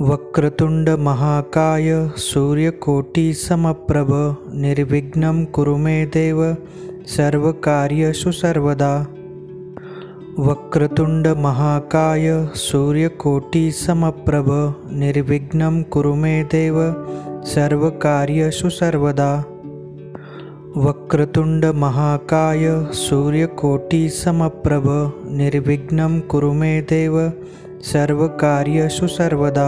वक्रतुंड महाकाय सूर्यकोटि समप्रभ निर्विघ्नं कुरु मे देव सर्वकार्येषु सर्वदा। वक्रतुंड महाकाय सूर्यकोटि समप्रभ निर्विघ्नं कुरु मे देव सर्वकार्येषु सर्वदा। वक्रतुंड महाकाय सूर्यकोटि समप्रभ निर्विघ्नं कुरु मे देव सर्वकार्येषु सर्वदा।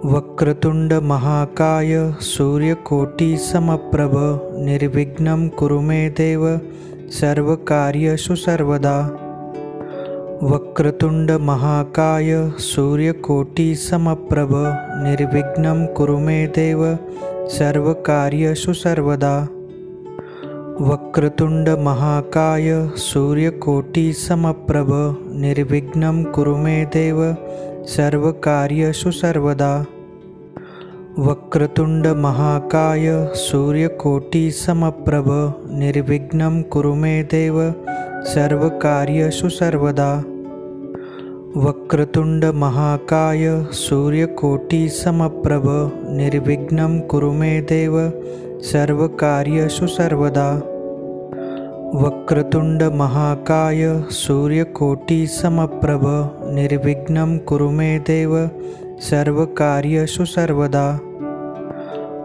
वक्रतुंड महाकाय सूर्यकोटि समप्रभ निर्विघ्नं कुरु मे देव सर्वकार्येषु सर्वदा। वक्रतुंड महाकाय सूर्यकोटि समप्रभ निर्विघ्नं कुरु मे देव सर्वकार्येषु सर्वदा। वक्रतुंड महाकाय सूर्यकोटि समप्रभ निर्विघ्नं कुरु मे देव सर्वकार्येषु सर्वदा। वक्रतुंड महाकाय सूर्यकोटि समप्रभ निर्विघ्नं कुरु मे देव सर्वकार्येषु सर्वदा। वक्रतुंड महाकाय सूर्यकोटि समप्रभ निर्विघ्नं कुरु मे देव सर्वकार्येषु सर्वदा। वक्रतुंड महाकाय सूर्यकोटि समप्रभ निर्विघ्नं कुरु मे देव सर्वकार्येषु सर्वदा।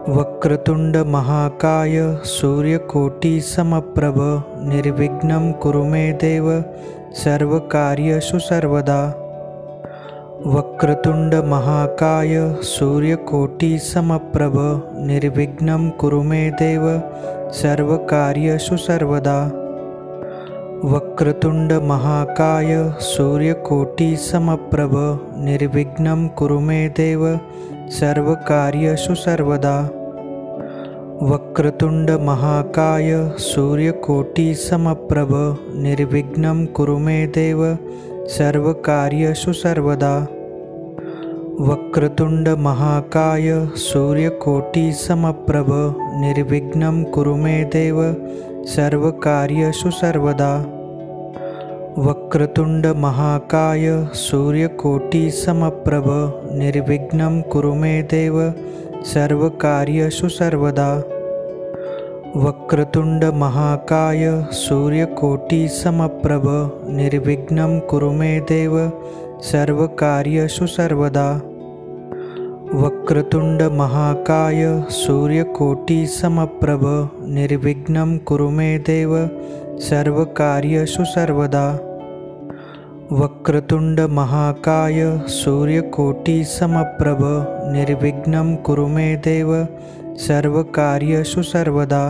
वक्रतुंड महाकाय सूर्यकोटि समप्रभ निर्विघ्नं कुरु मे देव सर्वकार्येषु सर्वदा। वक्रतुंड महाकाय सूर्यकोटि समप्रभ निर्विघ्नं कुरु मे देव सर्वकार्येषु सर्वदा। वक्रतुंड महाकाय सूर्यकोटि समप्रभ निर्विघ्नं कुरु मे देव सर्वकार्येषु सर्वदा। वक्रतुंड महाकाय सूर्यकोटि समप्रभ निर्विघ्नं कुरु मे देव सर्वकार्येषु सर्वदा। वक्रतुंड महाकाय सूर्यकोटि समप्रभ निर्विघ्नं कुरु मे देव सर्वकार्येषु सर्वदा। वक्रतुंड महाकाय सूर्यकोटि समप्रभ निर्विघ्नं कुरु मे देव सर्वकार्येषु सर्वदा। वक्रतुंड महाकाय सूर्यकोटि समप्रभ निर्विघ्नं कुरु मे देव सर्वकार्येषु सर्वदा। वक्रतुंड महाकाय सूर्यकोटि समप्रभ निर्विघ्नं कुरु मे देव सर्वकार्येषु सर्वदा। वक्रतुंड महाकाय सूर्यकोटि समप्रभ निर्विघ्नं कुरु मे देव सर्वकार्येषु सर्वदा।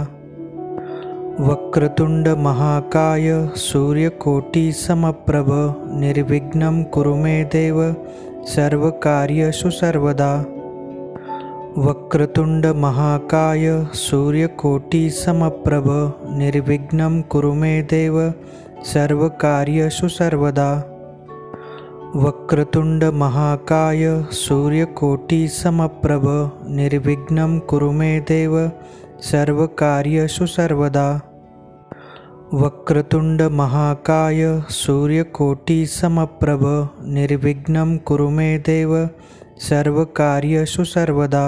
वक्रतुंड महाकाय सूर्यकोटि समप्रभ निर्विघ्नं कुरु मे देव सर्वकार्येषु सर्वदा। वक्रतुंड महाकाय सूर्यकोटि समप्रभ निर्विघ्नं कुरु मे देव सर्वकार्येषु सर्वदा। वक्रतुंड महाकाय सूर्यकोटि समप्रभ निर्विघ्नं कुरु मे देव सर्वकार्येषु सर्वदा। वक्रतुंड महाकाय सूर्यकोटि समप्रभ निर्विघ्नं कुरु मे देव सर्वकार्येषु सर्वदा।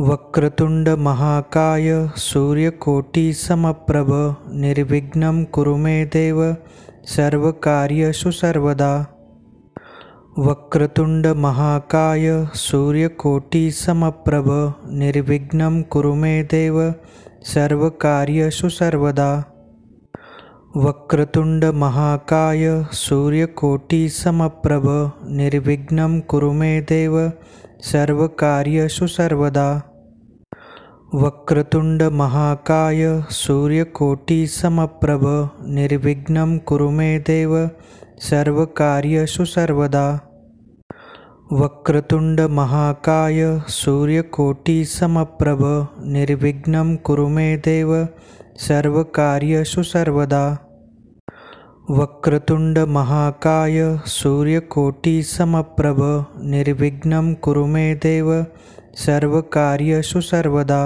वक्रतुंड महाकाय सूर्यकोटि समप्रभ निर्विघ्नं कुरु मे देव सर्वकार्येषु सर्वदा। वक्रतुंड महाकाय सूर्यकोटि समप्रभ निर्विघ्नं कुरु मे देव सर्वकार्येषु सर्वदा। वक्रतुंड महाकाय सूर्यकोटि समप्रभ निर्विघ्नं कुरु मे देव सर्वकार्येषु सर्वदा। वक्रतुंड महाकाय सूर्यकोटि समप्रभ निर्विघ्नं कुरु मे देव सर्वकार्येषु सर्वदा। वक्रतुंड महाकाय सूर्यकोटि समप्रभ निर्विघ्नं कुरु मे देव सर्वकार्येषु सर्वदा। वक्रतुंड महाकाय सूर्यकोटि समप्रभ निर्विघ्नं कुरु मे देव सर्वकार्येषु सर्वदा।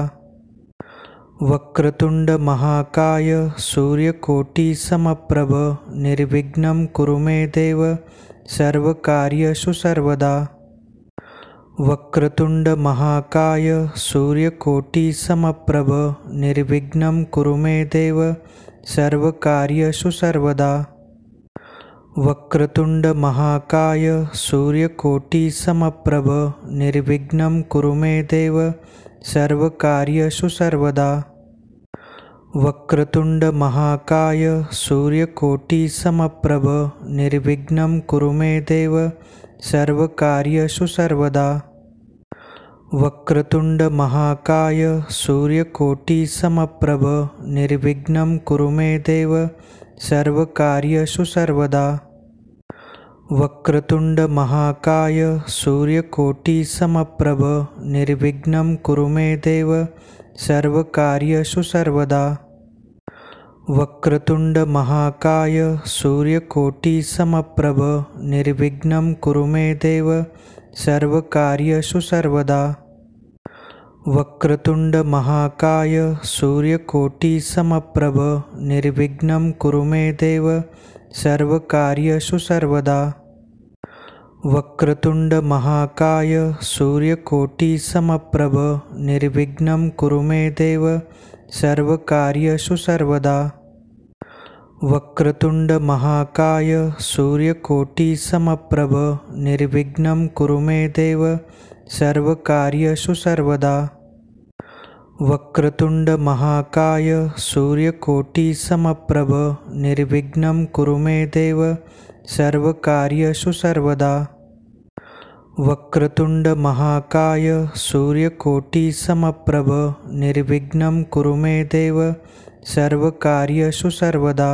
वक्रतुंड महाकाय सूर्यकोटि समप्रभ निर्विघ्नं कुरु मे देव सर्वकार्येषु सर्वदा। वक्रतुंड महाकाय सूर्यकोटि समप्रभ निर्विघ्नं कुरु मे देव सर्वकार्येषु सर्वदा। वक्रतुंड महाकाय सूर्यकोटि समप्रभ निर्विघ्नं कुरु मे देव सर्वकार्येषु सर्वदा। वक्रतुंड महाकाय सूर्यकोटि समप्रभ निर्विघ्नं कुरु मे देव सर्वकार्येषु सर्वदा। वक्रतुंड महाकाय सूर्यकोटि समप्रभ निर्विघ्नं कुरु मे देव सर्वकार्येषु सर्वदा। वक्रतुंड महाकाय सूर्यकोटि समप्रभ निर्विघ्नं कुरु मे देव सर्वकार्येषु सर्वदा। वक्रतुंड महाकाय सूर्यकोटि समप्रभ निर्विघ्नं कुरु मे देव सर्वकार्येषु सर्वदा। वक्रतुंड महाकाय सूर्यकोटि समप्रभ निर्विघ्नं कुरु मे देव सर्वकार्येषु सर्वदा। वक्रतुंड महाकाय सूर्यकोटि समप्रभ निर्विघ्नं कुरु मे देव सर्वकार्येषु सर्वदा। वक्रतुंड महाकाय सूर्यकोटि समप्रभ निर्विघ्नं कुरु मे देव सर्वकार्येषु सर्वदा। वक्रतुंड महाकाय सूर्यकोटि समप्रभ निर्विघ्नं कुरु मे देव सर्वकार्येषु सर्वदा। वक्रतुंड महाकाय सूर्यकोटि समप्रभ निर्विघ्नं कुरु मे देव सर्वकार्येषु सर्वदा।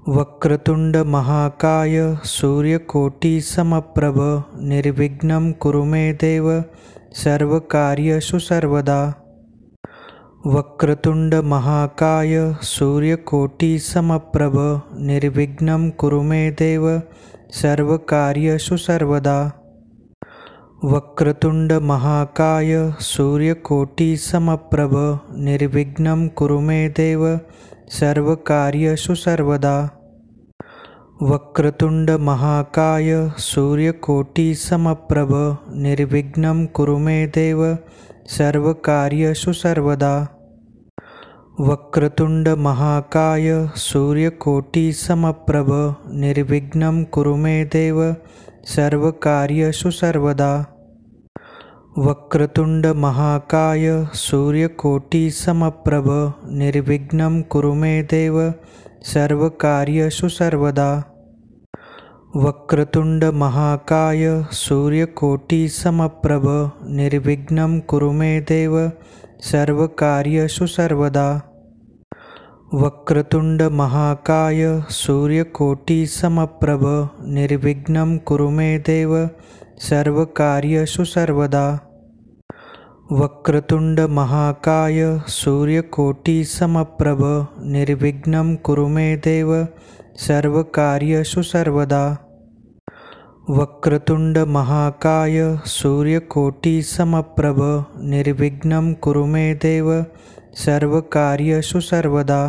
वक्रतुंड महाकाय सूर्यकोटि समप्रभ निर्विघ्नं कुरु मे देव सर्वकार्येषु सर्वदा। वक्रतुंड महाकाय सूर्यकोटि समप्रभ निर्विघ्नं कुरु मे देव सर्वकार्येषु सर्वदा। वक्रतुंड महाकाय सूर्यकोटि समप्रभ निर्विघ्नं कुरु मे देव सर्वकार्येषु सर्वदा। वक्रतुंड महाकाय सूर्यकोटि समप्रभ निर्विघ्नं कुरु मे देव सर्वकार्येषु सर्वदा। वक्रतुंड महाकाय सूर्यकोटि समप्रभ निर्विघ्नं कुरु मे देव सर्वकार्येषु सर्वदा। वक्रतुंड महाकाय सूर्यकोटि समप्रभ निर्विघ्नं कुरु मे देव सर्वकार्येषु सर्वदा। वक्रतुंड महाकाय सूर्यकोटि समप्रभ निर्विघ्नं कुरु मे देव सर्वकार्येषु सर्वदा। वक्रतुंड महाकाय सूर्यकोटि समप्रभ निर्विघ्नं कुरु मे देव सर्वकार्येषु सर्वदा। वक्रतुंड महाकाय सूर्यकोटि समप्रभ निर्विघ्नं कुरु मे देव सर्वकार्येषु सर्वदा। वक्रतुंड महाकाय सूर्यकोटि समप्रभ निर्विघ्नं कुरु मे देव सर्वकार्येषु सर्वदा।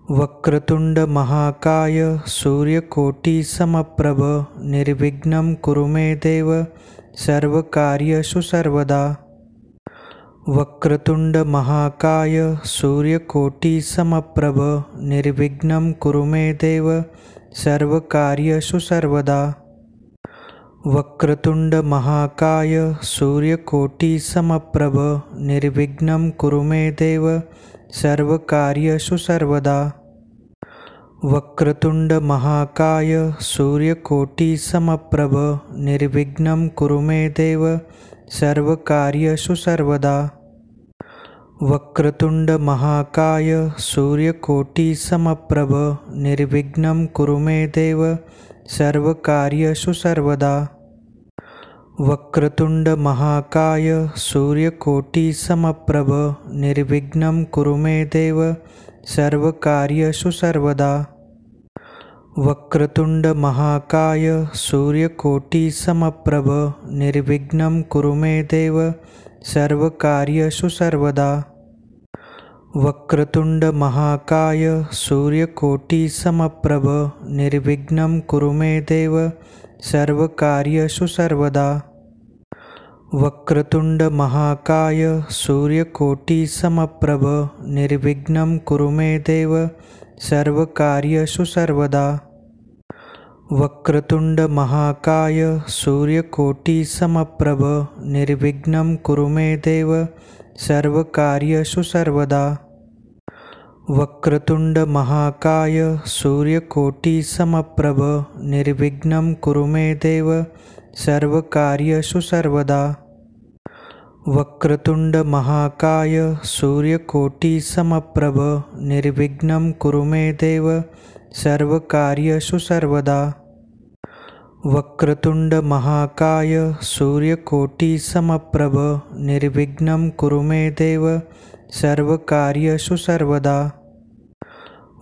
वक्रतुंड महाकाय सूर्यकोटि समप्रभ निर्विघ्नं कुरु मे देव सर्वकार्येषु सर्वदा। वक्रतुंड महाकाय सूर्यकोटि समप्रभ निर्विघ्नं कुरु मे देव सर्वकार्येषु सर्वदा। वक्रतुंड महाकाय सूर्यकोटि समप्रभ निर्विघ्नं कुरु मे देव सर्वकार्येषु सर्वदा। वक्रतुंड महाकाय सूर्यकोटि समप्रभ निर्विघ्नं कुरु मे देव सर्वकार्येषु सर्वदा। वक्रतुंड महाकाय सूर्यकोटि समप्रभ निर्विघ्नं कुरु मे देव सर्वकार्येषु सर्वदा। वक्रतुंड महाकाय सूर्यकोटि समप्रभ निर्विघ्नं कुरु मे देव सर्वकार्येषु सर्वदा। वक्रतुंड महाकाय सूर्यकोटि समप्रभ निर्विघ्नं कुरु मे देव सर्वकार्येषु सर्वदा। वक्रतुंड महाकाय सूर्यकोटि समप्रभ निर्विघ्नं कुरु मे देव सर्वकार्येषु सर्वदा। वक्रतुंड महाकाय सूर्यकोटि समप्रभ निर्विघ्नं कुरु मे देव सर्वकार्येषु सर्वदा। वक्रतुंड महाकाय सूर्यकोटि समप्रभ निर्विघ्नं कुरु मे देव सर्वकार्येषु सर्वदा। वक्रतुंड महाकाय सूर्यकोटि समप्रभ निर्विघ्नं कुरु मे देव सर्वकार्येषु सर्वदा। वक्रतुंड महाकाय सूर्यकोटि समप्रभ निर्विघ्नं कुरु मे देव सर्वकार्येषु सर्वदा। वक्रतुंड महाकाय सूर्यकोटि समप्रभ निर्विघ्नं कुरु मे देव सर्वकार्येषु सर्वदा।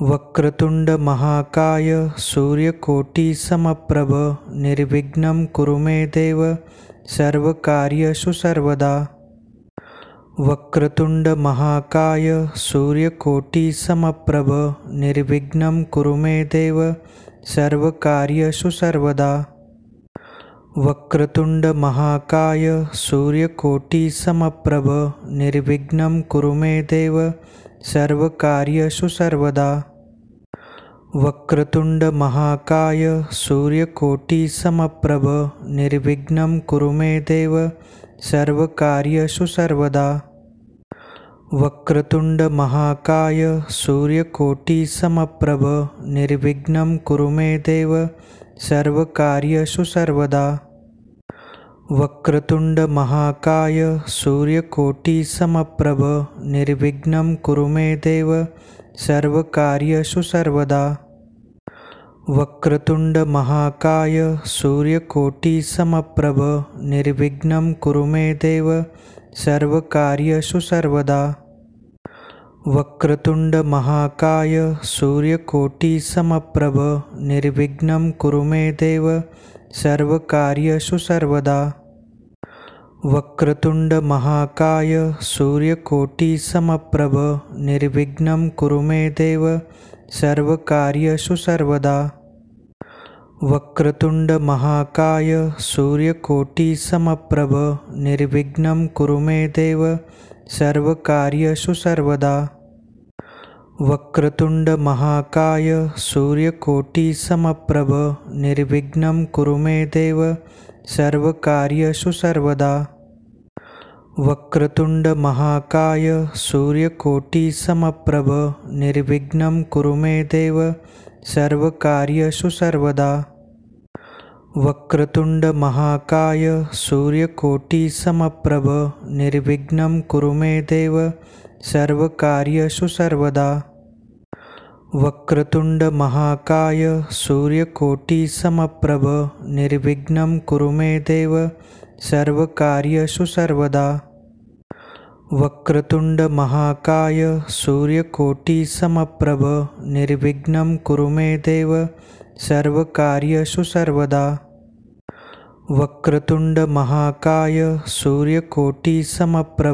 वक्रतुंड महाकाय सूर्यकोटि समप्रभ निर्विघ्नं कुरु मे देव सर्वकार्येषु सर्वदा। वक्रतुंड महाकाय सूर्यकोटि समप्रभ निर्विघ्नं कुरु मे देव सर्वकार्येषु सर्वदा। वक्रतुंड महाकाय सूर्यकोटि समप्रभ निर्विघ्नं कुरु मे देव सर्वकार्येषु सर्वदा। वक्रतुंड महाकाय सूर्यकोटि समप्रभ निर्विघ्नं कुरु मे देव सर्वकार्येषु सर्वदा। वक्रतुंड महाकाय सूर्यकोटि समप्रभ निर्विघ्नं कुरु मे देव सर्वकार्येषु सर्वदा। वक्रतुंड महाकाय सूर्यकोटि समप्रभ निर्विघ्नं कुरु मे देव सर्वकार्येषु सर्वदा। वक्रतुंड महाकाय सूर्यकोटि समप्रभ निर्विघ्नं कुरु मे देव सर्वकार्येषु सर्वदा। वक्रतुंड महाकाय सूर्यकोटि समप्रभ निर्विघ्नं कुरु मे देव सर्वकार्येषु सर्वदा। वक्रतुंड महाकाय सूर्यकोटि समप्रभ निर्विघ्नं कुरु मे देव सर्वकार्येषु सर्वदा। वक्रतुंड महाकाय सूर्यकोटि समप्रभ निर्विघ्नं कुरु मे देव सर्वकार्येषु सर्वदा। वक्रतुंड महाकाय सूर्यकोटि समप्रभ निर्विघ्नं कुरु मे देव सर्वकार्येषु सर्वदा। वक्रतुंड महाकाय सूर्यकोटि समप्रभ निर्विघ्नं कुरु मे देव सर्वकार्येषु सर्वदा। वक्रतुंड महाकाय सूर्यकोटि समप्रभ निर्विघ्नं कुरु मे देव सर्वकार्येषु सर्वदा। वक्रतुंड महाकाय सूर्यकोटि समप्रभ निर्विघ्नं कुरु मे देव सर्वकार्येषु सर्वदा। वक्रतुंड महाकाय सूर्यकोटि समप्रभ निर्विघ्नं कुरु मे देव सर्वकार्येषु सर्वदा। वक्रतुंड महाकाय सूर्यकोटि समप्रभ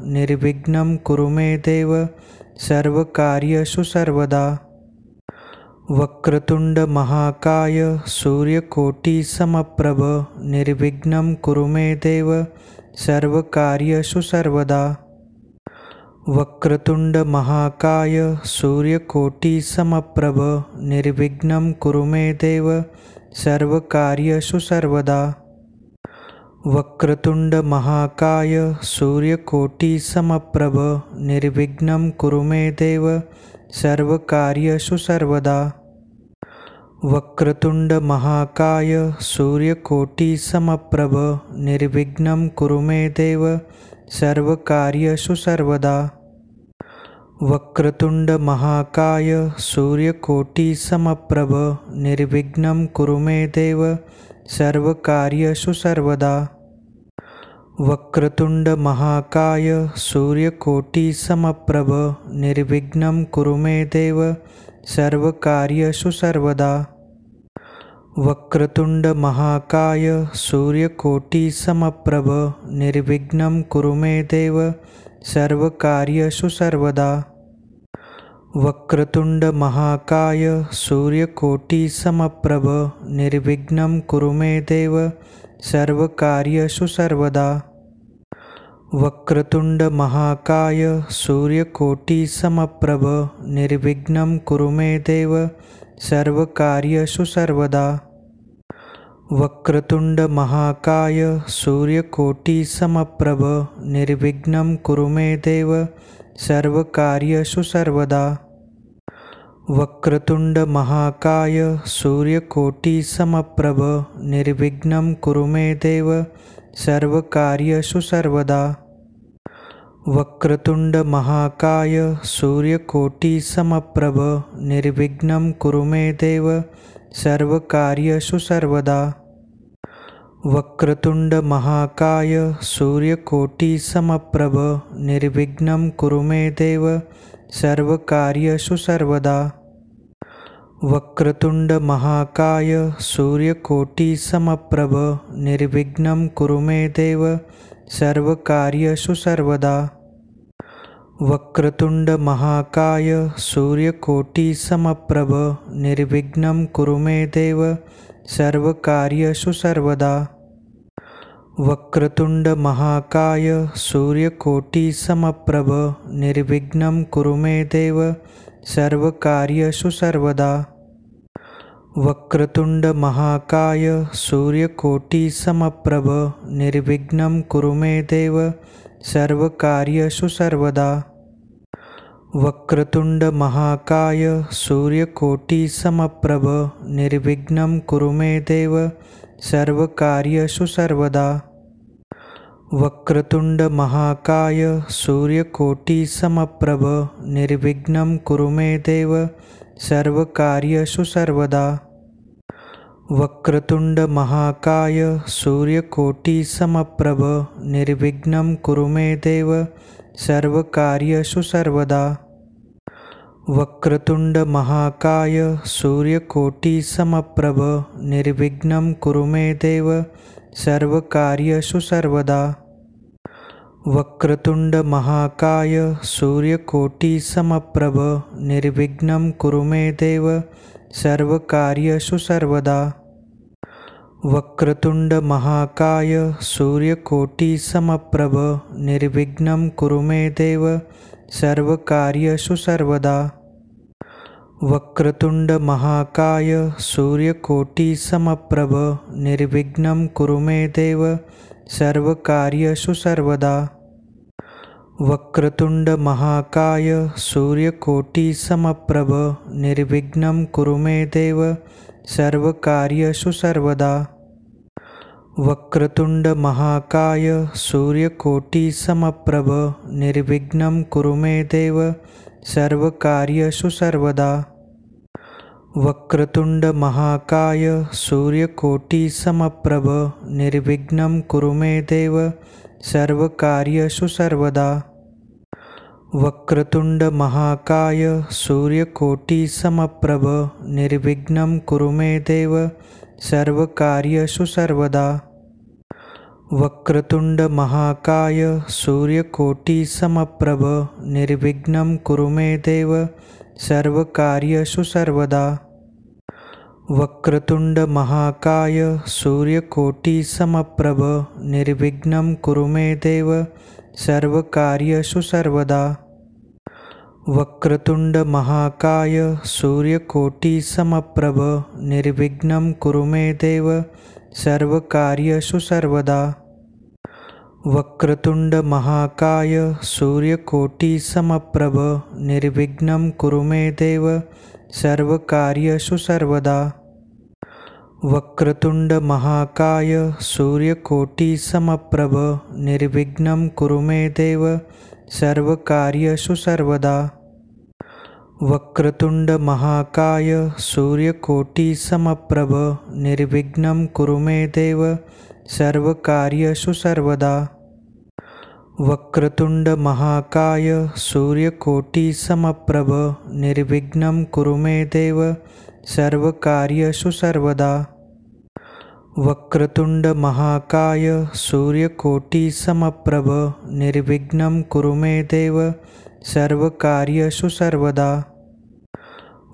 निर्विघ्नं कुरु मे देव सर्वकार्येषु सर्वदा। वक्रतुंड महाकाय सूर्यकोटि समप्रभ निर्विघ्नं कुरु मे देव सर्वकार्येषु सर्वदा। वक्रतुंड महाकाय सूर्यकोटि समप्रभ निर्विघ्नं कुरु मे देव सर्वकार्येषु सर्वदा। वक्रतुंड महाकाय सूर्यकोटि समप्रभ निर्विघ्नं कुरु मे देव सर्वकार्येषु सर्वदा। वक्रतुंड महाकाय सूर्यकोटि समप्रभ निर्विघ्नं कुरु मे देव सर्वकार्येषु सर्वदा। वक्रतुंड महाकाय सूर्यकोटि समप्रभ निर्विघ्नं कुरु मे देव सर्वकार्येषु सर्वदा। वक्रतुंड महाकाय सूर्यकोटि समप्रभ निर्विघ्नं कुरु मे देव सर्वकार्येषु सर्वदा। वक्रतुंड महाकाय सूर्यकोटि समप्रभ निर्विघ्नं कुरु मे देव सर्वकार्येषु सर्वदा। वक्रतुंड महाकाय सूर्यकोटि समप्रभ निर्विघ्नं कुरु मे देव सर्वकार्येषु सर्वदा। वक्रतुंड महाकाय सूर्यकोटि समप्रभ निर्विघ्नं कुरु मे देव सर्वकार्येषु सर्वदा। वक्रतुंड महाकाय सूर्यकोटि समप्रभ निर्विघ्नं कुरु मे देव सर्वकार्येषु सर्वदा। वक्रतुंड महाकाय सूर्यकोटि समप्रभ निर्विघ्नं कुरु मे देव सर्वकार्येषु सर्वदा। वक्रतुंड महाकाय सूर्यकोटि समप्रभ निर्विघ्नं कुरु मे देव सर्वकार्येषु सर्वदा। वक्रतुंड महाकाय सूर्यकोटि समप्रभ निर्विघ्नं कुरु मे देव सर्वकार्येषु सर्वदा। वक्रतुंड महाकाय सूर्यकोटि समप्रभ निर्विघ्नं कुरु मे देव सर्वकार्येषु सर्वदा। वक्रतुंड महाकाय सूर्यकोटि समप्रभ निर्विघ्नं कुरु मे देव सर्वकार्येषु सर्वदा। वक्रतुंड महाकाय सूर्यकोटि समप्रभ निर्विघ्नं कुरु मे देव सर्वकार्येषु सर्वदा। वक्रतुंड महाकाय सूर्यकोटि समप्रभ निर्विघ्नं कुरु मे देव सर्वकार्येषु सर्वदा। वक्रतुंड महाकाय सूर्यकोटि समप्रभ निर्विघ्नं कुरु मे देव सर्वकार्येषु सर्वदा। वक्रतुंड महाकाय सूर्यकोटि समप्रभ निर्विघ्नं कुरु मे देव सर्वकार्येषु सर्वदा। वक्रतुंड महाकाय सूर्यकोटि समप्रभ निर्विघ्नं कुरु मे देव सर्वकार्येषु सर्वदा। वक्रतुंड महाकाय सूर्यकोटि समप्रभ निर्विघ्नं कुरु मे देव सर्वकार्येषु सर्वदा। वक्रतुंड महाकाय सूर्यकोटि समप्रभ निर्विघ्नं कुरु मे देव सर्वकार्येषु सर्वदा। वक्रतुंड महाकाय सूर्यकोटि समप्रभ निर्विघ्नं कुरु मे देव सर्वकार्येषु सर्वदा। वक्रतुंड महाकाय सूर्यकोटि समप्रभ निर्विघ्नं कुरु मे देव सर्वकार्येषु सर्वदा। वक्रतुंड महाकाय सूर्यकोटि समप्रभ निर्विघ्नं कुरु मे देव सर्वकार्येषु सर्वदा। वक्रतुंड महाकाय सूर्यकोटि समप्रभ निर्विघ्नं कुरु मे देव सर्वकार्येषु सर्वदा। वक्रतुंड महाकाय सूर्यकोटि समप्रभ निर्विघ्नं कुरु मे देव सर्वकार्येषु सर्वदा। वक्रतुंड महाकाय सूर्यकोटि समप्रभ निर्विघ्नं कुरु मे देव सर्वकार्येषु सर्वदा। वक्रतुंड महाकाय सूर्यकोटि समप्रभ निर्विघ्नं कुरु मे देव सर्वकार्येषु सर्वदा। वक्रतुंड महाकाय सूर्यकोटि समप्रभ निर्विघ्नं कुरु मे देव सर्वकार्येषु सर्वदा। वक्रतुंड महाकाय सूर्यकोटि समप्रभ निर्विघ्नं कुरु मे देव सर्वकार्येषु सर्वदा। वक्रतुंड महाकाय सूर्यकोटि समप्रभ निर्विघ्नं कुरु मे देव सर्वकार्येषु सर्वदा। वक्रतुंड महाकाय सूर्यकोटि समप्रभ निर्विघ्नं कुरु मे देव सर्वकार्येषु सर्वदा। वक्रतुंड महाकाय सूर्यकोटि समप्रभ निर्विघ्नं कुरु मे देव सर्वकार्येषु सर्वदा। वक्रतुंड महाकाय सूर्यकोटि समप्रभ निर्विघ्नं कुरु मे देव सर्वकार्येषु सर्वदा। वक्रतुंड महाकाय सूर्यकोटि समप्रभ निर्विघ्नं कुरु मे देव सर्वकार्येषु सर्वदा।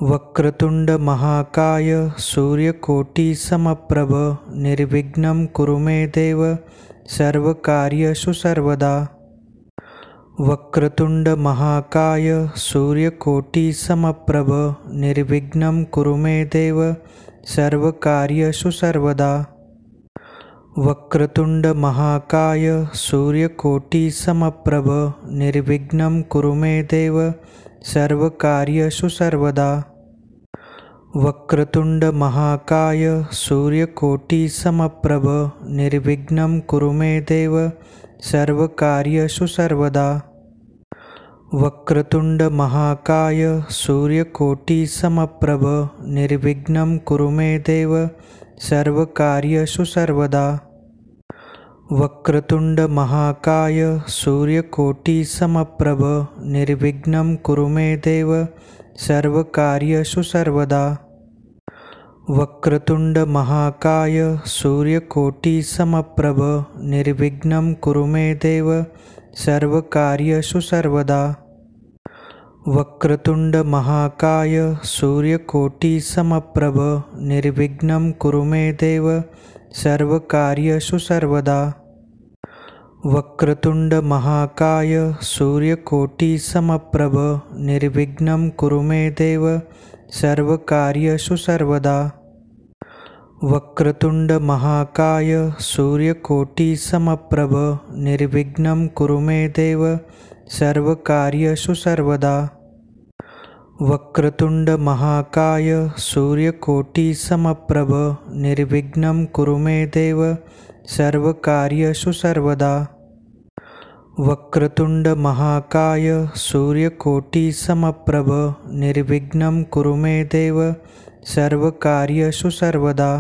वक्रतुंड महाकाय सूर्यकोटि समप्रभ निर्विघ्नं कुरु मे देव सर्वकार्येषु सर्वदा। वक्रतुंड महाकाय सूर्यकोटि समप्रभ निर्विघ्नं कुरु मे देव सर्वकार्येषु सर्वदा। वक्रतुंड महाकाय सूर्यकोटि समप्रभ निर्विघ्नं कुरु मे देव सर्वकार्येषु सर्वदा। वक्रतुंड महाकाय सूर्यकोटि समप्रभ निर्विघ्नं कुरु मे देव सर्वकार्येषु सर्वदा। वक्रतुंड महाकाय सूर्यकोटि समप्रभ निर्विघ्नं कुरु मे देव सर्वकार्येषु सर्वदा। वक्रतुंड महाकाय सूर्यकोटि समप्रभ निर्विघ्नं कुरु मे देव सर्वकार्येषु सर्वदा। वक्रतुंड महाकाय सूर्यकोटि समप्रभ निर्विघ्नं कुरु मे देव सर्वकार्येषु सर्वदा। वक्रतुंड महाकाय सूर्यकोटि समप्रभ निर्विघ्नं कुरु मे देव सर्वकार्येषु सर्वदा। वक्रतुंड महाकाय सूर्यकोटि समप्रभ निर्विघ्नं कुरु मे देव सर्वकार्येषु सर्वदा। वक्रतुंड महाकाय सूर्यकोटि समप्रभ निर्विघ्नं कुरु मे देव सर्वकार्येषु सर्वदा। वक्रतुंड महाकाय सूर्यकोटि समप्रभ निर्विघ्नं कुरु मे देव सर्वकार्येषु सर्वदा। वक्रतुंड महाकाय सूर्यकोटि समप्रभ निर्विघ्नं कुरु मे देव सर्वकार्येषु सर्वदा।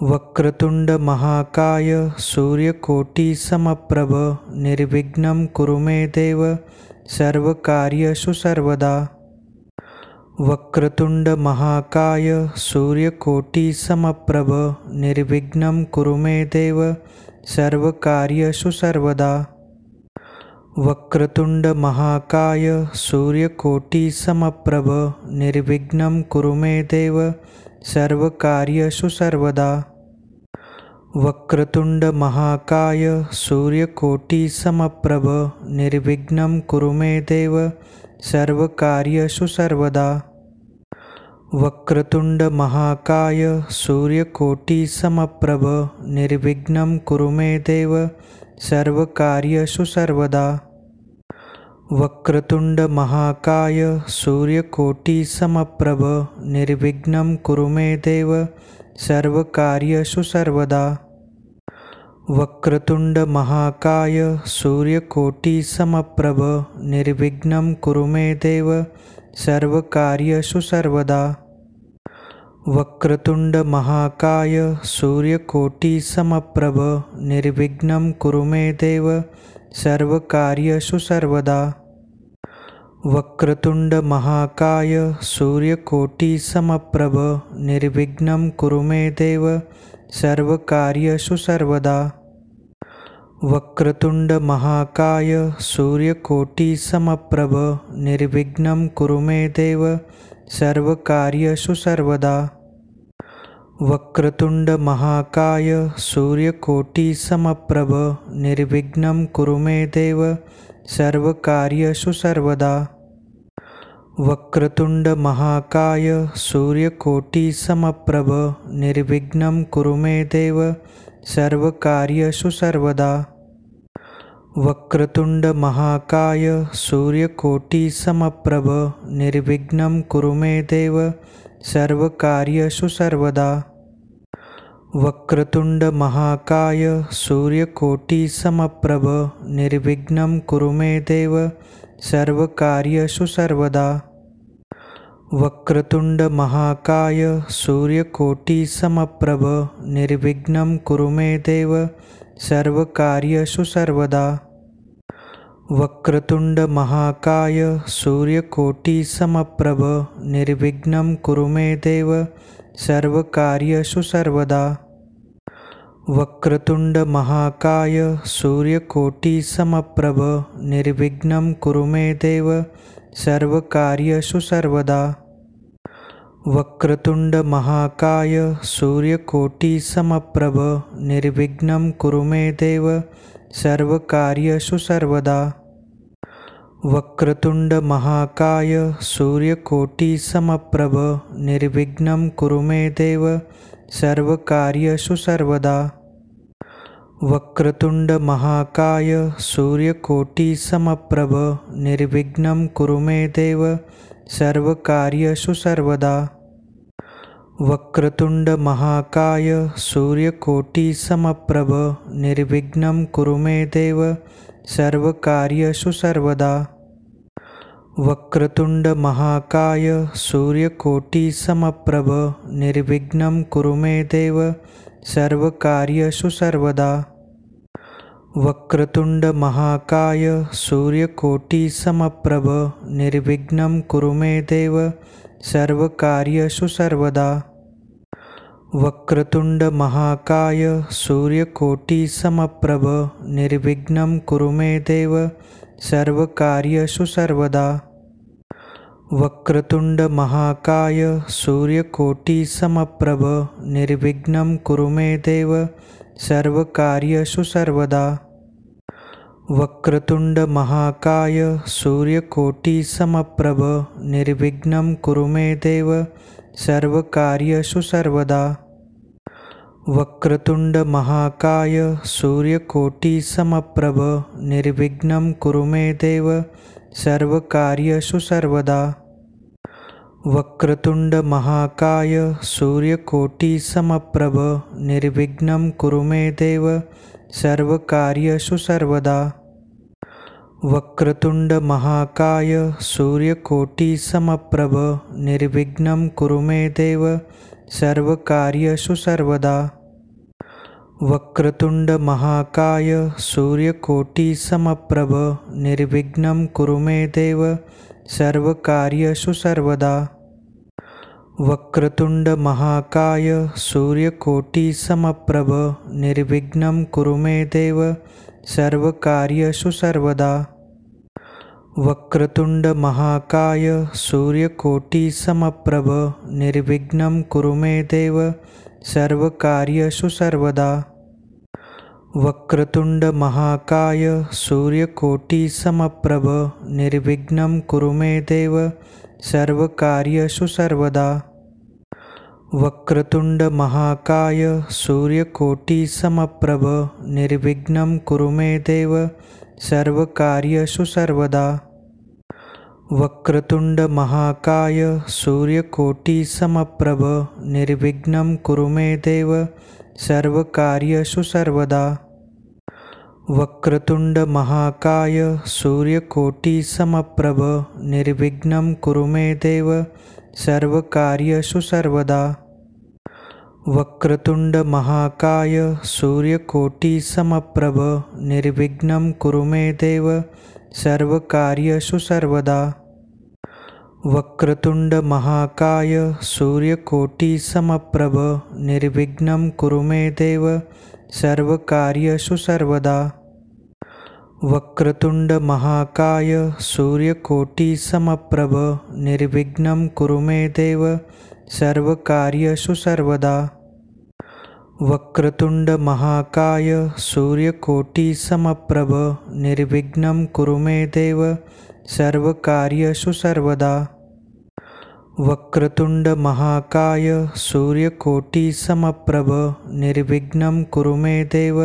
वक्रतुंड महाकाय सूर्यकोटि समप्रभ निर्विघ्नं कुरु मे देव सर्वकार्येषु सर्वदा। वक्रतुंड महाकाय सूर्यकोटि समप्रभ निर्विघ्नं कुरु मे देव सर्वकार्येषु सर्वदा। वक्रतुंड महाकाय सूर्यकोटि समप्रभ निर्विघ्नं कुरु मे देव सर्वकार्येषु सर्वदा। वक्रतुंड महाकाय सूर्यकोटि समप्रभ निर्विघ्नं कुरु मे देव सर्वकार्येषु सर्वदा। वक्रतुंड महाकाय सूर्यकोटि समप्रभ निर्विघ्नं कुरु मे देव सर्वकार्येषु सर्वदा। वक्रतुंड महाकाय सूर्यकोटि समप्रभ निर्विघ्नं कुरु मे देव सर्वकार्येषु सर्वदा। वक्रतुंड महाकाय सूर्यकोटि समप्रभ निर्विघ्नं कुरु मे देव सर्वकार्येषु सर्वदा। वक्रतुंड महाकाय सूर्यकोटि समप्रभ निर्विघ्नं कुरु मे देव सर्वकार्येषु सर्वदा। वक्रतुंड महाकाय सूर्यकोटि समप्रभ निर्विघ्नं कुरु मे देव सर्वकार्येषु सर्वदा। वक्रतुंड महाकाय सूर्यकोटि समप्रभ निर्विघ्नं कुरु मे देव सर्वकार्येषु सर्वदा। वक्रतुंड महाकाय सूर्यकोटि समप्रभ निर्विघ्नं कुरु मे देव सर्वकार्येषु सर्वदा। वक्रतुंड महाकाय सूर्यकोटि समप्रभ निर्विघ्नं कुरु मे देव सर्वकार्येषु सर्वदा। वक्रतुंड महाकाय सूर्यकोटि समप्रभ निर्विघ्नं कुरु मे देव सर्वकार्येषु सर्वदा। वक्रतुंड महाकाय सूर्यकोटि समप्रभ निर्विघ्नं कुरु मे देव सर्वकार्येषु सर्वदा। वक्रतुंड महाकाय सूर्यकोटि समप्रभ निर्विघ्नं कुरु मे देव सर्वकार्येषु सर्वदा। वक्रतुंड महाकाय सूर्यकोटि समप्रभ निर्विघ्नं कुरु मे देव सर्वकार्येषु सर्वदा। वक्रतुंड महाकाय सूर्यकोटि समप्रभ निर्विघ्नं कुरु मे देव सर्वकार्येषु सर्वदा। वक्रतुंड महाकाय सूर्यकोटि समप्रभ निर्विघ्नं कुरु मे देव सर्वकार्येषु सर्वदा। वक्रतुंड महाकाय सूर्यकोटि समप्रभ निर्विघ्नं कुरु मे देव सर्वकार्येषु सर्वदा। वक्रतुंड महाकाय सूर्यकोटि समप्रभ निर्विघ्नं कुरु मे देव सर्वकार्येषु सर्वदा। वक्रतुंड महाकाय सूर्यकोटि समप्रभ निर्विघ्नं कुरु मे देव सर्वकार्येषु सर्वदा। वक्रतुंड महाकाय सूर्यकोटि समप्रभ निर्विघ्नं कुरु मे देव सर्वकार्येषु सर्वदा। वक्रतुंड महाकाय सूर्यकोटि समप्रभ निर्विघ्नं कुरु मे देव सर्वकार्येषु सर्वदा। वक्रतुंड महाकाय सूर्यकोटि समप्रभ निर्विघ्नं कुरु मे देव सर्वकार्येषु सर्वदा। वक्रतुंड महाकाय सूर्यकोटि समप्रभ निर्विघ्नं कुरु मे देव सर्वकार्येषु सर्वदा। वक्रतुंड महाकाय सूर्यकोटि समप्रभ निर्विघ्नं कुरु मे देव सर्वकार्येषु सर्वदा। वक्रतुंड महाकाय सूर्यकोटि समप्रभ निर्विघ्नं कुरु मे देव सर्वकार्येषु सर्वदा। वक्रतुंड महाकाय सूर्यकोटि समप्रभ निर्विघ्नं कुरु मे देव सर्वकार्येषु सर्वदा। वक्रतुंड महाकाय सूर्यकोटि समप्रभ निर्विघ्नं कुरु मे देव सर्वकार्येषु सर्वदा। वक्रतुंड महाकाय सूर्यकोटि समप्रभ निर्विघ्नं कुरु मे देव सर्वकार्येषु सर्वदा। वक्रतुंड महाकाय सूर्यकोटि समप्रभ निर्विघ्नं कुरु मे देव सर्वकार्येषु सर्वदा। वक्रतुंड महाकाय सूर्यकोटि समप्रभ निर्विघ्नं कुरु मे देव सर्वकार्येषु सर्वदा। वक्रतुंड महाकाय सूर्यकोटि समप्रभ निर्विघ्नं कुरु मे देव सर्वकार्येषु सर्वदा। वक्रतुंड महाकाय सूर्यकोटि समप्रभ निर्विघ्नं कुरु मे देव सर्वकार्येषु सर्वदा। वक्रतुंड महाकाय सूर्यकोटि समप्रभ निर्विघ्नं कुरु मे देव सर्वकार्येषु सर्वदा। वक्रतुंड महाकाय सूर्यकोटि समप्रभ निर्विघ्नं कुरु मे देव सर्वकार्येषु सर्वदा। वक्रतुंड महाकाय सूर्यकोटि समप्रभ निर्विघ्नं कुरु मे देव सर्वकार्येषु सर्वदा। वक्रतुंड महाकाय सूर्यकोटि समप्रभ निर्विघ्नं कुरु मे देव सर्वकार्येषु सर्वदा। वक्रतुंड महाकाय सूर्यकोटि समप्रभ निर्विघ्नं कुरु मे देव सर्वकार्येषु सर्वदा। वक्रतुंड महाकाय सूर्यकोटि समप्रभ निर्विघ्नं कुरु मे देव सर्वकार्येषु सर्वदा। वक्रतुंड महाकाय सूर्यकोटि समप्रभ निर्विघ्नं कुरु मे देव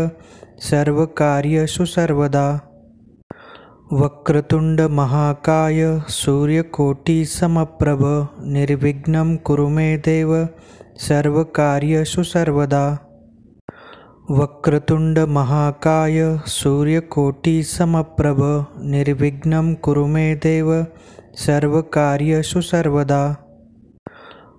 सर्वकार्येषु सर्वदा। वक्रतुंड महाकाय सूर्यकोटि समप्रभ निर्विघ्नं कुरु मे देव सर्वकार्येषु सर्वदा। वक्रतुंड महाकाय सूर्यकोटि समप्रभ निर्विघ्नं कुरु मे देव सर्वकार्येषु सर्वदा।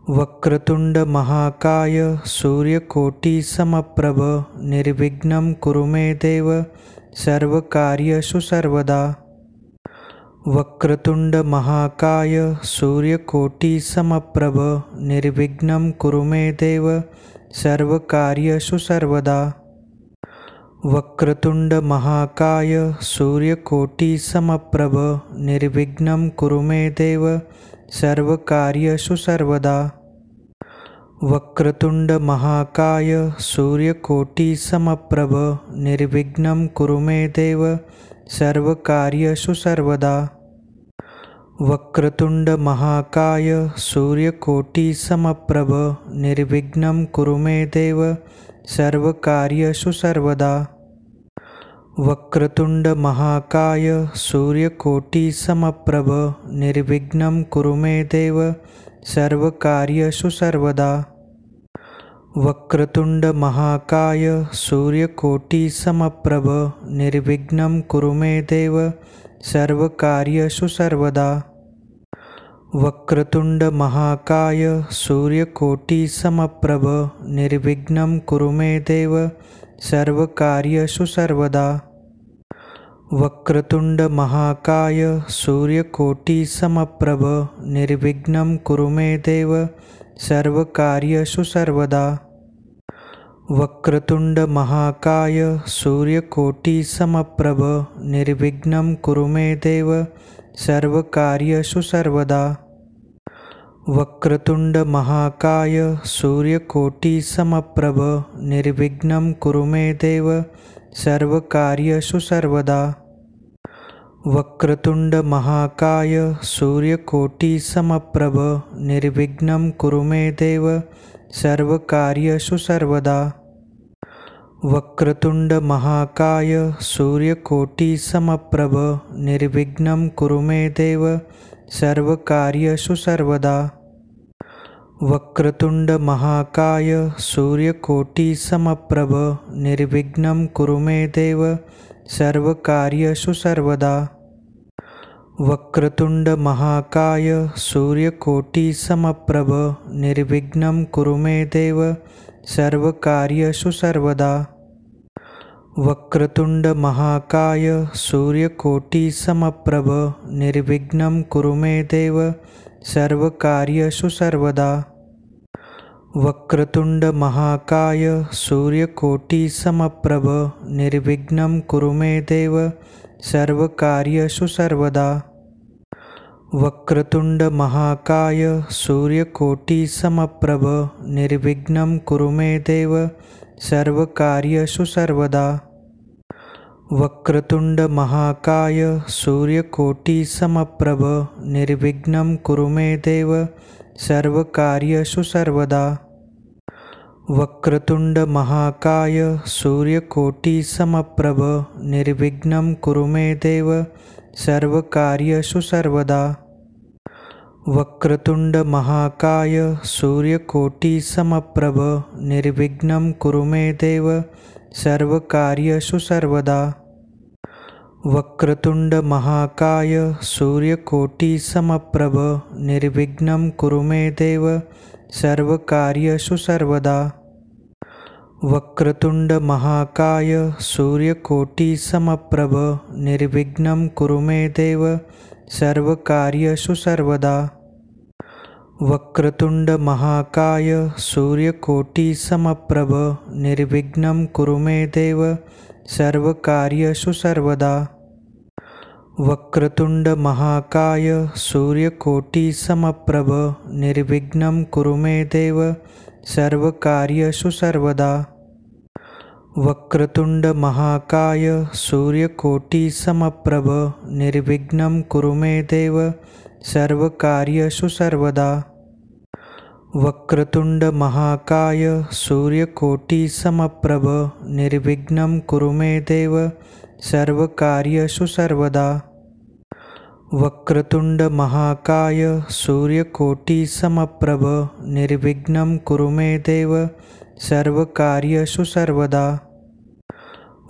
वक्रतुंड महाकाय सूर्यकोटि समप्रभ निर्विघ्नं कुरु मे देव सर्वकार्येषु सर्वदा। वक्रतुंड महाकाय सूर्यकोटि समप्रभ निर्विघ्नं कुरु मे देव सर्वकार्येषु सर्वदा। वक्रतुंड महाकाय सूर्यकोटि समप्रभ निर्विघ्नं कुरु मे देव सर्वकार्येषु सर्वदा। वक्रतुंड महाकाय सूर्यकोटि समप्रभ निर्विघ्नं कुरु मे देव सर्वकार्येषु सर्वदा। वक्रतुंड महाकाय सूर्यकोटि समप्रभ निर्विघ्नं कुरु मे देव सर्वकार्येषु सर्वदा। वक्रतुंड महाकाय सूर्यकोटि समप्रभ निर्विघ्नं कुरु मे देव सर्वकार्येषु सर्वदा। वक्रतुंड महाकाय सूर्यकोटि समप्रभ निर्विघ्नं कुरु मे देव सर्वकार्येषु सर्वदा। वक्रतुंड महाकाय सूर्यकोटि समप्रभ निर्विघ्नं कुरु मे देव सर्वकार्येषु सर्वदा। वक्रतुंड महाकाय सूर्यकोटि समप्रभ निर्विघ्नं कुरु मे देव सर्वकार्येषु सर्वदा। वक्रतुंड महाकाय सूर्यकोटि समप्रभ निर्विघ्नं कुरु मे देव सर्वकार्येषु सर्वदा। वक्रतुंड महाकाय सूर्यकोटि समप्रभ निर्विघ्नं कुरु मे देव सर्वकार्येषु सर्वदा। वक्रतुंड महाकाय सूर्यकोटि समप्रभ निर्विघ्नं कुरु मे देव सर्वकार्येषु सर्वदा। वक्रतुंड महाकाय सूर्यकोटि समप्रभ निर्विघ्नं कुरु मे देव सर्वकार्येषु सर्वदा। वक्रतुंड महाकाय सूर्यकोटि समप्रभ निर्विघ्नं कुरु मे देव सर्वकार्येषु सर्वदा। वक्रतुंड महाकाय सूर्यकोटि समप्रभ निर्विघ्नं कुरु मे देव सर्वकार्येषु सर्वदा। वक्रतुंड महाकाय सूर्यकोटि समप्रभ निर्विघ्नं कुरु मे देव सर्वकार्येषु सर्वदा। वक्रतुंड महाकाय सूर्यकोटि समप्रभ निर्विघ्नं कुरु मे देव सर्वकार्येषु सर्वदा। वक्रतुंड महाकाय सूर्यकोटि समप्रभ निर्विघ्नं कुरु मे देव सर्वकार्येषु सर्वदा। वक्रतुंड महाकाय सूर्यकोटि समप्रभ निर्विघ्नं कुरु मे देव सर्वकार्येषु सर्वदा। वक्रतुंड महाकाय सूर्यकोटि समप्रभ निर्विघ्नं कुरु मे देव सर्वकार्येषु सर्वदा। वक्रतुंड महाकाय सूर्यकोटि समप्रभ निर्विघ्नं कुरु मे देव सर्वकार्येषु सर्वदा। वक्रतुंड महाकाय सूर्यकोटि समप्रभ निर्विघ्नं कुरु मे देव सर्वकार्येषु सर्वदा। वक्रतुंड महाकाय सूर्यकोटि समप्रभ निर्विघ्नं कुरु मे देव सर्वकार्येषु सर्वदा। वक्रतुंड महाकाय सूर्यकोटि समप्रभ निर्विघ्नं कुरु मे देव सर्वकार्येषु सर्वदा। वक्रतुंड महाकाय सूर्यकोटि समप्रभ निर्विघ्नं कुरु मे देव सर्वकार्येषु सर्वदा। वक्रतुंड महाकाय सूर्यकोटि समप्रभ निर्विघ्नं कुरु मे देव सर्वकार्येषु सर्वदा। वक्रतुंड महाकाय सूर्यकोटि समप्रभ निर्विघ्नं कुरु मे देव सर्वकार्येषु सर्वदा। वक्रतुंड महाकाय सूर्यकोटि समप्रभ निर्विघ्नं कुरु मे देव सर्वकार्येषु सर्वदा।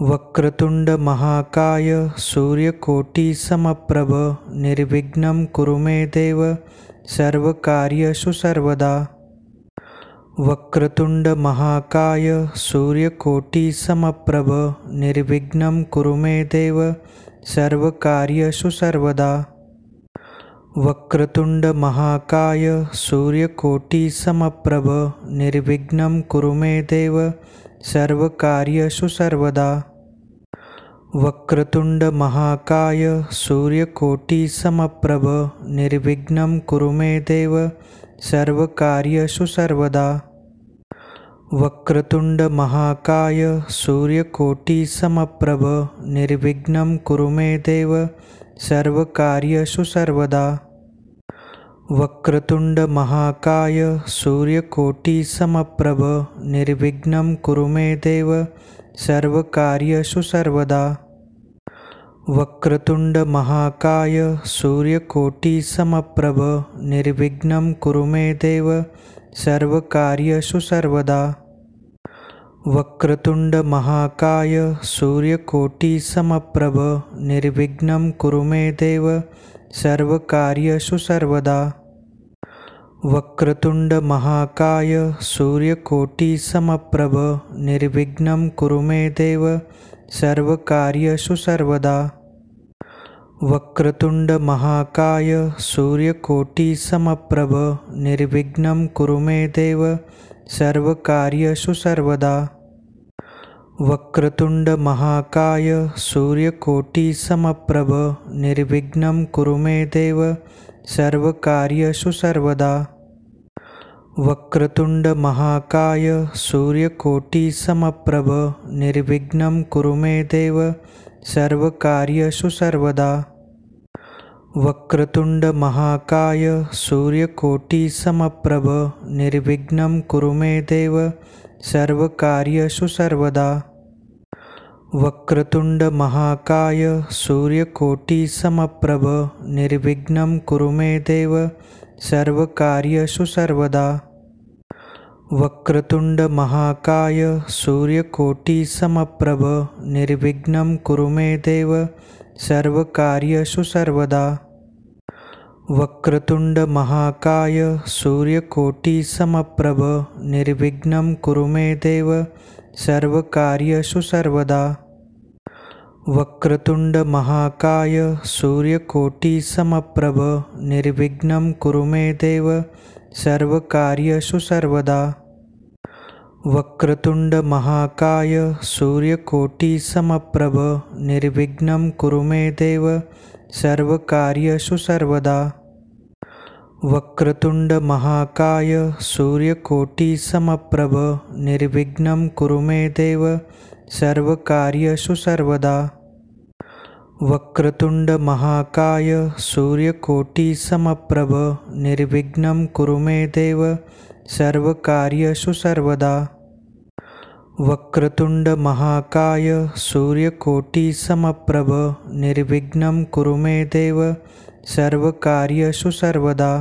वक्रतुंड महाकाय सूर्यकोटि समप्रभ निर्विघ्नं कुरु मे देव सर्वकार्येषु सर्वदा। वक्रतुंड महाकाय सूर्यकोटि समप्रभ निर्विघ्नं कुरु मे देव सर्वकार्येषु सर्वदा। वक्रतुंड महाकाय सूर्यकोटि समप्रभ निर्विघ्नं कुरु मे देव सर्वकार्येषु सर्वदा। वक्रतुंड महाकाय सूर्यकोटि समप्रभ निर्विघ्नं कुरु मे देव सर्वकार्येषु सर्वदा। वक्रतुंड महाकाय सूर्यकोटि समप्रभ निर्विघ्नं कुरु मे देव सर्वकार्येषु सर्वदा। वक्रतुंड महाकाय सूर्यकोटि समप्रभ निर्विघ्नं कुरु मे देव सर्वकार्येषु सर्वदा। वक्रतुंड महाकाय सूर्यकोटि समप्रभ निर्विघ्नं कुरु मे देव सर्वकार्येषु सर्वदा। वक्रतुंड महाकाय सूर्यकोटि समप्रभ निर्विघ्नं कुरु मे देव सर्वकार्येषु सर्वदा। वक्रतुंड महाकाय सूर्यकोटि समप्रभ निर्विघ्नं कुरु मे देव सर्वकार्येषु सर्वदा। वक्रतुंड महाकाय सूर्यकोटि समप्रभ निर्विघ्नं कुरु मे देव सर्वकार्येषु सर्वदा। वक्रतुंड महाकाय सूर्यकोटि समप्रभ निर्विघ्नं कुरु मे देव सर्वकार्येषु सर्वदा। वक्रतुंड महाकाय सूर्यकोटि समप्रभ निर्विघ्नं कुरु मे देव सर्वकार्येषु सर्वदा। वक्रतुंड महाकाय सूर्यकोटि समप्रभ निर्विघ्नं कुरु मे देव सर्वकार्येषु सर्वदा। वक्रतुंड महाकाय सूर्यकोटि समप्रभ निर्विघ्नं कुरु मे देव सर्वकार्येषु सर्वदा। वक्रतुंड महाकाय सूर्यकोटि समप्रभ निर्विघ्नं कुरु मे देव सर्वकार्येषु सर्वदा। वक्रतुंड महाकाय सूर्यकोटि समप्रभ निर्विघ्नं कुरु मे देव सर्वकार्येषु सर्वदा। वक्रतुंड महाकाय सूर्यकोटि समप्रभ निर्विघ्नं कुरु मे देव सर्वकार्येषु सर्वदा। वक्रतुंड महाकाय सूर्यकोटि समप्रभ निर्विघ्नं कुरु मे देव सर्वकार्येषु सर्वदा। वक्रतुंड महाकाय सूर्यकोटि समप्रभ निर्विघ्नं कुरु मे देव सर्वकार्येषु सर्वदा। वक्रतुंड महाकाय सूर्यकोटि समप्रभ निर्विघ्नं कुरु मे देव सर्वकार्येषु सर्वदा। वक्रतुंड महाकाय सूर्यकोटि समप्रभ निर्विघ्नं कुरु मे देव सर्वकार्येषु सर्वदा।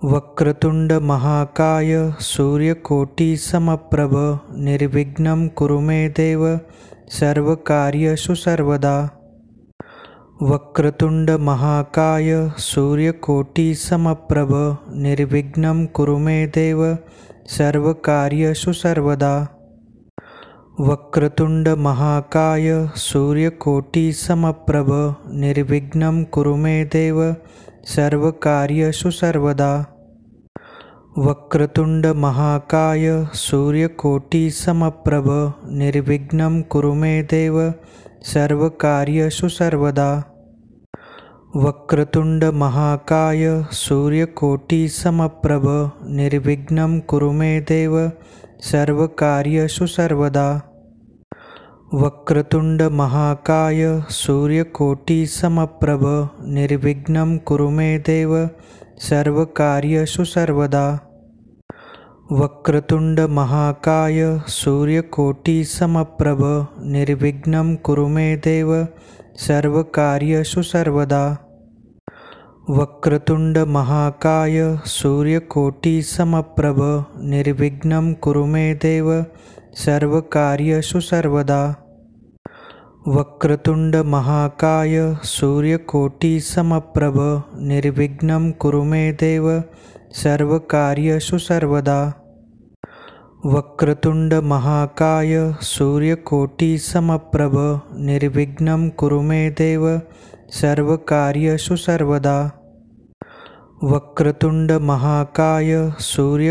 वक्रतुंड महाकाय सूर्यकोटि समप्रभ निर्विघ्नं कुरु मे देव सर्वकार्येषु सर्वदा। वक्रतुंड महाकाय सूर्यकोटि समप्रभ निर्विघ्नं कुरु मे देव सर्वकार्येषु सर्वदा। वक्रतुंड महाकाय सूर्यकोटि समप्रभ निर्विघ्नं कुरु मे देव सर्वकार्येषु सर्वदा। वक्रतुंड महाकाय सूर्यकोटि समप्रभ निर्विघ्नं कुरु मे देव सर्वकार्येषु सर्वदा। वक्रतुंड महाकाय सूर्यकोटि समप्रभ निर्विघ्नं कुरु मे देव सर्वकार्येषु सर्वदा। वक्रतुंड महाकाय सूर्यकोटि समप्रभ निर्विघ्नं कुरु मे देव सर्वकार्येषु सर्वदा। वक्रतुंड महाकाय सूर्यकोटि समप्रभ निर्विघ्नं कुरु मे देव सर्वकार्येषु सर्वदा। वक्रतुंड महाकाय सूर्यकोटि समप्रभ निर्विघ्नं कुरु मे देव सर्वकार्येषु सर्वदा। वक्रतुंड महाकाय सूर्यकोटि समप्रभ निर्विघ्नं कुरु मे देव सर्वकार्येषु सर्वदा। वक्रतुंड महाकाय सूर्यकोटि समप्रभ निर्विघ्नं कुरु मे देव सर्वकार्येषु सर्वदा। वक्रतुंड महाकाय सूर्य